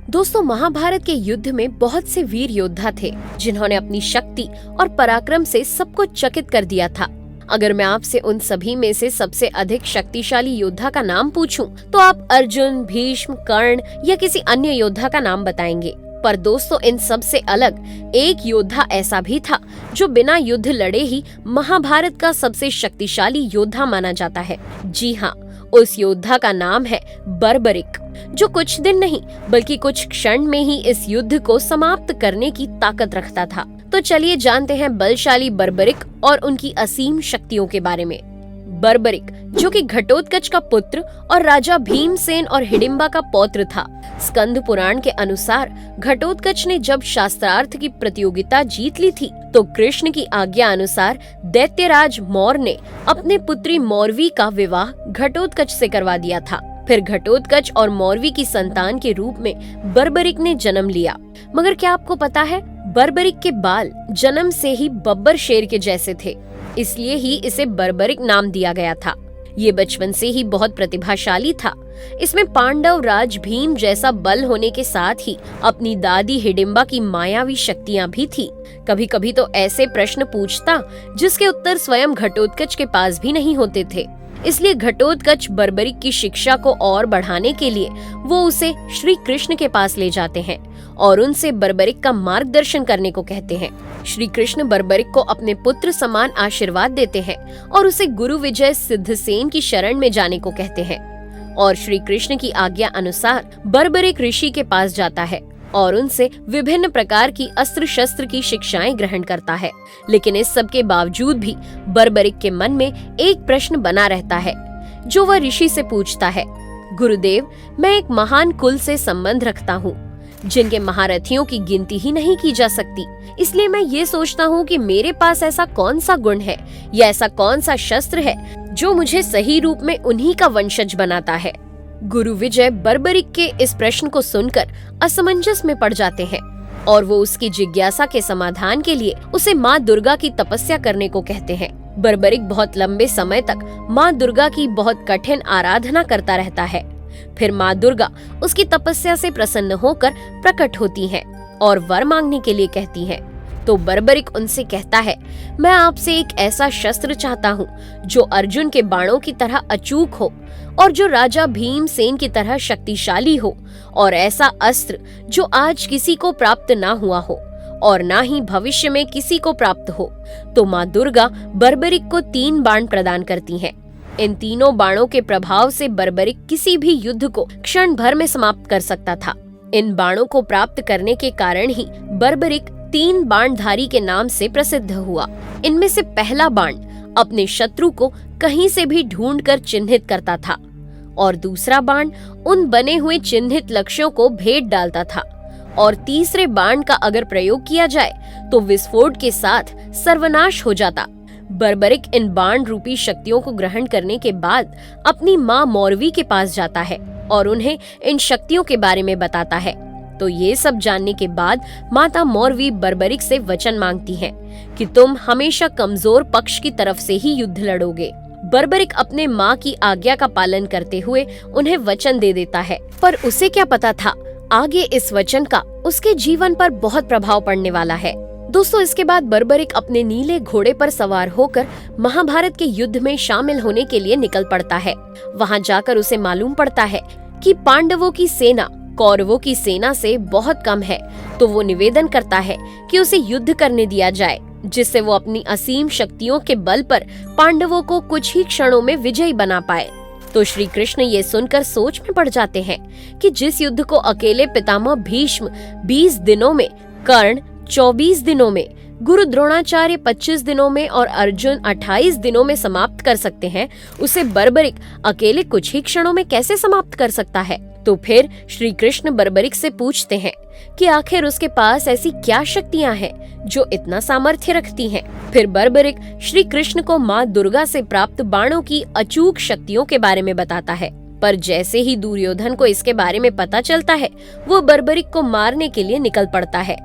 दोस्तों, महाभारत के युद्ध में बहुत से वीर योद्धा थे जिन्होंने अपनी शक्ति और पराक्रम से सबको चकित कर दिया था। अगर मैं आपसे उन सभी में से सबसे अधिक शक्तिशाली योद्धा का नाम पूछूं, तो आप अर्जुन, भीष्म, कर्ण या किसी अन्य योद्धा का नाम बताएंगे। पर दोस्तों, इन सब से अलग एक योद्धा ऐसा भी था जो बिना युद्ध लड़े ही महाभारत का सबसे शक्तिशाली योद्धा माना जाता है। जी हाँ, उस योद्धा का नाम है बर्बरिक, जो कुछ दिन नहीं बल्कि कुछ क्षण में ही इस युद्ध को समाप्त करने की ताकत रखता था। तो चलिए जानते हैं बलशाली बर्बरिक और उनकी असीम शक्तियों के बारे में। बर्बरिक, जो कि घटोत्कच का पुत्र और राजा भीमसेन और हिडिंबा का पौत्र था। स्कंद पुराण के अनुसार घटोत्कच ने जब शास्त्रार्थ की प्रतियोगिता जीत ली थी, तो कृष्ण की आज्ञा अनुसार दैत्यराज मौर्य ने अपने पुत्री मौरवी का विवाह घटोत्कच से करवा दिया था। फिर घटोत्कच और मौरवी की संतान के रूप में बर्बरिक ने जन्म लिया। मगर क्या आपको पता है, बर्बरिक के बाल जन्म से ही बब्बर शेर के जैसे थे, इसलिए ही इसे बर्बरिक नाम दिया गया था। ये बचपन से ही बहुत प्रतिभाशाली था। इसमें पांडव राज भीम जैसा बल होने के साथ ही अपनी दादी हिडिंबा की मायावी शक्तियां भी थी। कभी कभी तो ऐसे प्रश्न पूछता जिसके उत्तर स्वयं घटोत्कच के पास भी नहीं होते थे। इसलिए घटोत्कच बर्बरिक की शिक्षा को और बढ़ाने के लिए वो उसे श्री कृष्ण के पास ले जाते हैं और उनसे बर्बरिक का मार्गदर्शन करने को कहते हैं। श्री कृष्ण बर्बरिक को अपने पुत्र समान आशीर्वाद देते हैं और उसे गुरु विजय सिद्धसेन की शरण में जाने को कहते हैं। और श्री कृष्ण की आज्ञा अनुसार बर्बरिक ऋषि के पास जाता है और उनसे विभिन्न प्रकार की अस्त्र शस्त्र की शिक्षाएं ग्रहण करता है। लेकिन इस सब के बावजूद भी बर्बरिक के मन में एक प्रश्न बना रहता है, जो वह ऋषि से पूछता है, गुरुदेव, मैं एक महान कुल से संबंध रखता हूँ जिनके महारथियों की गिनती ही नहीं की जा सकती। इसलिए मैं ये सोचता हूँ कि मेरे पास ऐसा कौन सा गुण है या ऐसा कौन सा शस्त्र है जो मुझे सही रूप में उन्हीं का वंशज बनाता है। गुरु विजय बर्बरिक के इस प्रश्न को सुनकर असमंजस में पड़ जाते हैं और वो उसकी जिज्ञासा के समाधान के लिए उसे माँ दुर्गा की तपस्या करने को कहते हैं। बर्बरिक बहुत लंबे समय तक माँ दुर्गा की बहुत कठिन आराधना करता रहता है। फिर माँ दुर्गा उसकी तपस्या से प्रसन्न होकर प्रकट होती हैं और वर मांगने के लिए कहती हैं। तो बर्बरिक उनसे कहता है, मैं आपसे एक ऐसा शस्त्र चाहता हूँ जो अर्जुन के बाणों की तरह अचूक हो और जो राजा भीमसेन की तरह शक्तिशाली हो, और ऐसा अस्त्र जो आज किसी को प्राप्त ना हुआ हो और ना ही भविष्य में किसी को प्राप्त हो। तो माँ दुर्गा बर्बरिक को 3 बाण प्रदान करती हैं। इन तीनों बाणों के प्रभाव से बर्बरिक किसी भी युद्ध को क्षण भर में समाप्त कर सकता था। इन बाणों को प्राप्त करने के कारण ही बर्बरिक 3 बाणधारी के नाम से प्रसिद्ध हुआ। इनमें से पहला बाण अपने शत्रु को कहीं से भी ढूंढकर चिन्हित करता था और दूसरा बाण उन बने हुए चिन्हित लक्ष्यों को भेद डालता था, और तीसरे बाण का अगर प्रयोग किया जाए तो विस्फोट के साथ सर्वनाश हो जाता। बर्बरिक इन बाण रूपी शक्तियों को ग्रहण करने के बाद अपनी माँ मौरवी के पास जाता है और उन्हें इन शक्तियों के बारे में बताता है। तो ये सब जानने के बाद माता मौरवी बर्बरिक से वचन मांगती हैं कि तुम हमेशा कमजोर पक्ष की तरफ से ही युद्ध लड़ोगे। बर्बरिक अपने माँ की आज्ञा का पालन करते हुए उन्हें वचन दे देता है, पर उसे क्या पता था आगे इस वचन का उसके जीवन पर बहुत प्रभाव पड़ने वाला है। दोस्तों, इसके बाद बर्बरिक अपने नीले घोड़े पर सवार होकर महाभारत के युद्ध में शामिल होने के लिए निकल पड़ता है। वहाँ जाकर उसे मालूम पड़ता है कि पांडवों की सेना कौरवों की सेना से बहुत कम है। तो वो निवेदन करता है कि उसे युद्ध करने दिया जाए, जिससे वो अपनी असीम शक्तियों के बल पर पांडवों को कुछ ही क्षणों में विजयी बना पाए। तो श्री कृष्ण ये सुनकर सोच में पड़ जाते हैं कि जिस युद्ध को अकेले पितामह भीष्म 20 दिनों में, कर्ण 24 दिनों में, गुरु द्रोणाचार्य 25 दिनों में और अर्जुन 28 दिनों में समाप्त कर सकते हैं, उसे बर्बरिक अकेले कुछ ही क्षणों में कैसे समाप्त कर सकता है। तो फिर श्री कृष्ण बर्बरिक से पूछते हैं कि आखिर उसके पास ऐसी क्या शक्तियां हैं जो इतना सामर्थ्य रखती हैं। फिर बर्बरिक श्री कृष्ण को माँ दुर्गा से प्राप्त बाणों की अचूक शक्तियों के बारे में बताता है। पर जैसे ही दुर्योधन को इसके बारे में पता चलता है, वो बर्बरिक को मारने के लिए निकल पड़ता है।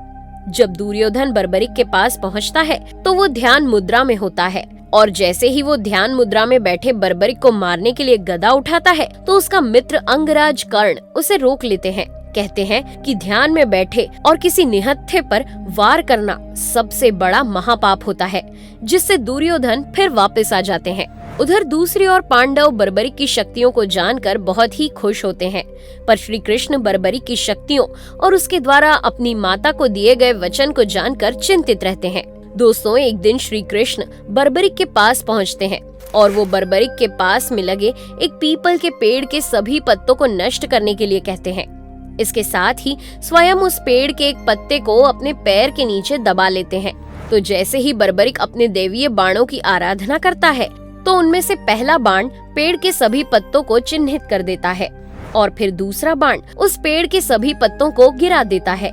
जब दुर्योधन बर्बरिक के पास पहुंचता है तो वो ध्यान मुद्रा में होता है, और जैसे ही वो ध्यान मुद्रा में बैठे बर्बरिक को मारने के लिए गदा उठाता है तो उसका मित्र अंगराज कर्ण उसे रोक लेते हैं। कहते हैं कि ध्यान में बैठे और किसी निहत्थे पर वार करना सबसे बड़ा महापाप होता है, जिससे दुर्योधन फिर वापस आ जाते हैं। उधर दूसरी ओर पांडव बर्बरिक की शक्तियों को जानकर बहुत ही खुश होते हैं, पर श्री कृष्ण बर्बरिक की शक्तियों और उसके द्वारा अपनी माता को दिए गए वचन को जानकर चिंतित रहते हैं। दोस्तों, एक दिन श्री कृष्ण बर्बरिक के पास पहुंचते हैं और वो बर्बरिक के पास में लगे एक पीपल के पेड़ के सभी पत्तों को नष्ट करने के लिए कहते हैं। इसके साथ ही स्वयं उस पेड़ के एक पत्ते को अपने पैर के नीचे दबा लेते हैं। तो जैसे ही बर्बरिक अपने दैवीय बाणों की आराधना करता है, तो उनमें से पहला बाण पेड़ के सभी पत्तों को चिन्हित कर देता है और फिर दूसरा बाण उस पेड़ के सभी पत्तों को गिरा देता है।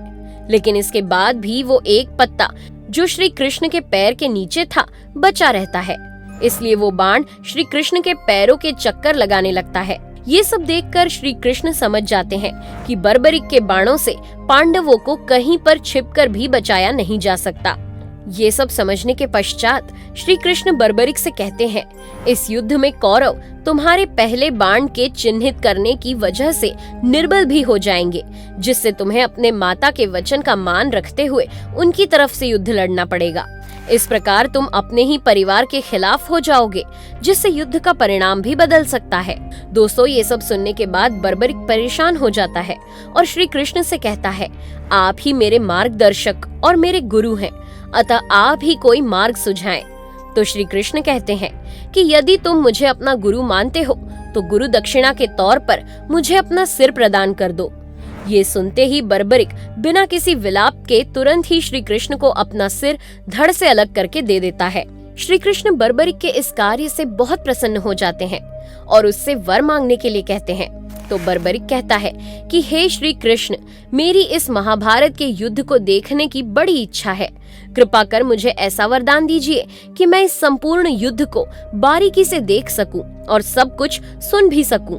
लेकिन इसके बाद भी वो एक पत्ता जो श्री कृष्ण के पैर के नीचे था बचा रहता है, इसलिए वो बाण श्री कृष्ण के पैरों के चक्कर लगाने लगता है। ये सब देखकर श्री कृष्ण समझ जाते हैं कि बर्बरिक के बाणों से पांडवों को कहीं पर छिपकर भी बचाया नहीं जा सकता। ये सब समझने के पश्चात श्री कृष्ण बर्बरिक से कहते हैं, इस युद्ध में कौरव तुम्हारे पहले बाण के चिन्हित करने की वजह से निर्बल भी हो जाएंगे, जिससे तुम्हें अपने माता के वचन का मान रखते हुए उनकी तरफ से युद्ध लड़ना पड़ेगा। इस प्रकार तुम अपने ही परिवार के खिलाफ हो जाओगे, जिससे युद्ध का परिणाम भी बदल सकता है। दोस्तों, ये सब सुनने के बाद बर्बरिक परेशान हो जाता है और श्री कृष्ण से कहता है, आप ही मेरे मार्गदर्शक और मेरे गुरु हैं, अतः आप ही कोई मार्ग सुझाएं। तो श्री कृष्ण कहते हैं कि यदि तुम मुझे अपना गुरु मानते हो तो गुरु दक्षिणा के तौर पर मुझे अपना सिर प्रदान कर दो। ये सुनते ही बर्बरिक बिना किसी विलाप के तुरंत ही श्री कृष्ण को अपना सिर धड़ से अलग करके दे देता है। श्री कृष्ण बर्बरिक के इस कार्य से बहुत प्रसन्न हो जाते हैं और उससे वर मांगने के लिए कहते हैं। तो बर्बरिक कहता है कि हे श्री कृष्ण, मेरी इस महाभारत के युद्ध को देखने की बड़ी इच्छा है। कृपा कर मुझे ऐसा वरदान दीजिए कि मैं इस संपूर्ण युद्ध को बारीकी से देख सकूं और सब कुछ सुन भी सकूं।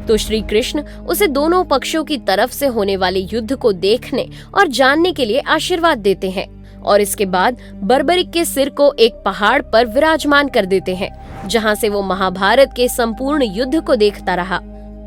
तो श्री कृष्ण उसे दोनों पक्षों की तरफ से होने वाले युद्ध को देखने और जानने के लिए आशीर्वाद देते हैं और इसके बाद बर्बरिक के सिर को एक पहाड़ पर विराजमान कर देते हैं, जहां से वो महाभारत के संपूर्ण युद्ध को देखता रहा।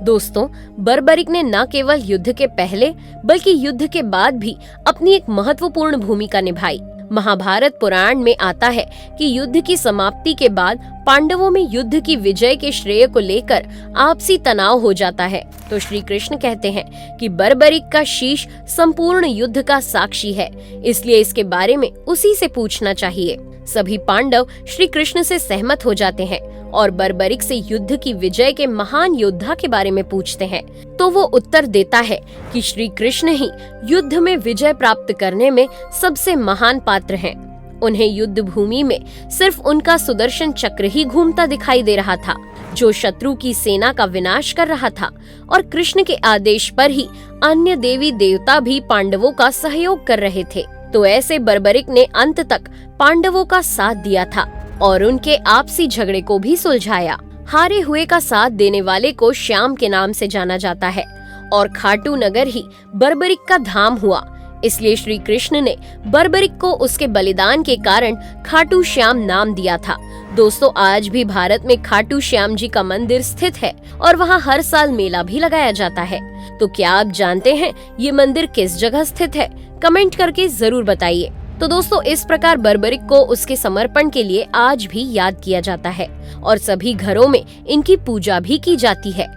दोस्तों, बर्बरिक ने न केवल युद्ध के पहले बल्कि युद्ध के बाद भी अपनी एक महत्वपूर्ण भूमिका निभाई। महाभारत पुराण में आता है कि युद्ध की समाप्ति के बाद पांडवों में युद्ध की विजय के श्रेय को लेकर आपसी तनाव हो जाता है। तो श्री कृष्ण कहते हैं कि बर्बरिक का शीश संपूर्ण युद्ध का साक्षी है, इसलिए इसके बारे में उसी से पूछना चाहिए। सभी पांडव श्री कृष्ण से सहमत हो जाते हैं और बर्बरिक से युद्ध की विजय के महान योद्धा के बारे में पूछते हैं। तो वो उत्तर देता है कि श्री कृष्ण ही युद्ध में विजय प्राप्त करने में सबसे महान पात्र हैं। उन्हें युद्ध भूमि में सिर्फ उनका सुदर्शन चक्र ही घूमता दिखाई दे रहा था, जो शत्रु की सेना का विनाश कर रहा था, और कृष्ण के आदेश पर ही अन्य देवी देवता भी पांडवों का सहयोग कर रहे थे। तो ऐसे बर्बरिक ने अंत तक पांडवों का साथ दिया था और उनके आपसी झगड़े को भी सुलझाया। हारे हुए का साथ देने वाले को श्याम के नाम से जाना जाता है और खाटू नगर ही बर्बरिक का धाम हुआ। इसलिए श्री कृष्ण ने बर्बरिक को उसके बलिदान के कारण खाटू श्याम नाम दिया था। दोस्तों, आज भी भारत में खाटू श्याम जी का मंदिर स्थित है और वहाँ हर साल मेला भी लगाया जाता है। तो क्या आप जानते हैं ये मंदिर किस जगह स्थित है? कमेंट करके जरूर बताइए। तो दोस्तों, इस प्रकार बर्बरिक को उसके समर्पण के लिए आज भी याद किया जाता है और सभी घरों में इनकी पूजा भी की जाती है।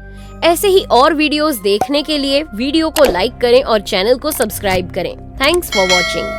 ऐसे ही और वीडियोस देखने के लिए वीडियो को लाइक करें और चैनल को सब्सक्राइब करें। Thanks for watching.